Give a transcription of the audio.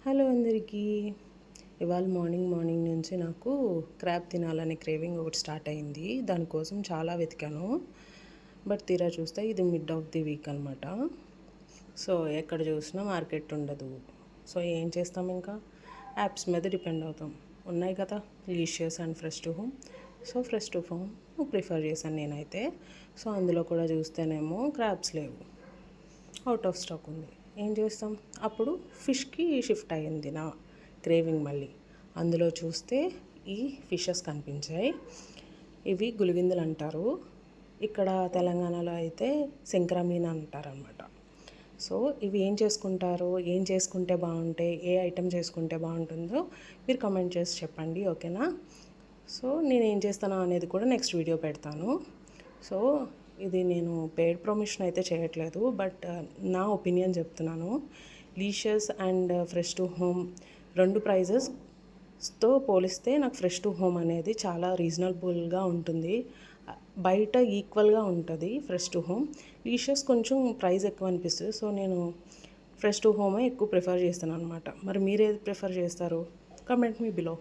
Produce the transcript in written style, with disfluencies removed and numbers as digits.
Hello అందరికీ. ఇవాళ morning నుంచి నాకు క్రాబ్ తినాలనే క్రేవింగ్ ఒకటి స్టార్ట్ అయింది. దానికోసం చాలా వెతికాను. బట్ తీరా చూస్తే ఇది మిడ్ ఆఫ్ ది వీక్ అనమాట. సో ఎక్కడ చూసినా మార్కెట్ ఉండదు. సో ఏం చేస్తాం, ఇంకా యాప్స్ మీద డిపెండ్ అవుతాం. ఉన్నాయి కదా Licious and fresh to home. So fresh to home prefer చేశాను నేనైతే. సో అందులో కూడా చూస్తేనేమో క్రాబ్స్ లేవు, అవుట్ ఆఫ్ స్టాక్ ఉంది. ఏం చేస్తాం, అప్పుడు ఫిష్కి షిఫ్ట్ అయ్యింది నా క్రేవింగ్ మళ్ళీ. అందులో చూస్తే ఈ ఫిషెస్ కనిపించాయి. ఇవి గులివిందులు అంటారు, ఇక్కడ తెలంగాణలో అయితే శంకరమీన అంటారనమాట. సో ఇవి ఏం చేసుకుంటే బాగుంటాయి, ఏ ఐటెం చేసుకుంటే బాగుంటుందో మీరు కమెంట్ చేసి చెప్పండి, ఓకేనా? సో నేను ఏం చేస్తాను అనేది కూడా నెక్స్ట్ వీడియో పెడతాను. సో ఇది నేను పెయిడ్ ప్రమోషన్ అయితే చేయట్లేదు, బట్ నా ఒపీనియన్ చెప్తున్నాను. లీషియస్ అండ్ ఫ్రెష్ టు హోమ్ రెండు ప్రైజెస్తో పోలిస్తే నాకు ఫ్రెష్ టు హోమ్ అనేది చాలా రీజనబుల్గా ఉంటుంది. బయట ఈక్వల్గా ఉంటుంది ఫ్రెష్ టు హోమ్. లీషియస్ కొంచెం ప్రైస్ ఎక్కువ అనిపిస్తుంది. సో నేను ఫ్రెష్ టు హోమే ఎక్కువ ప్రిఫర్ చేస్తాను అనమాట. మరి మీరేది ప్రిఫర్ చేస్తారు? కమెంట్ మీ బిలో.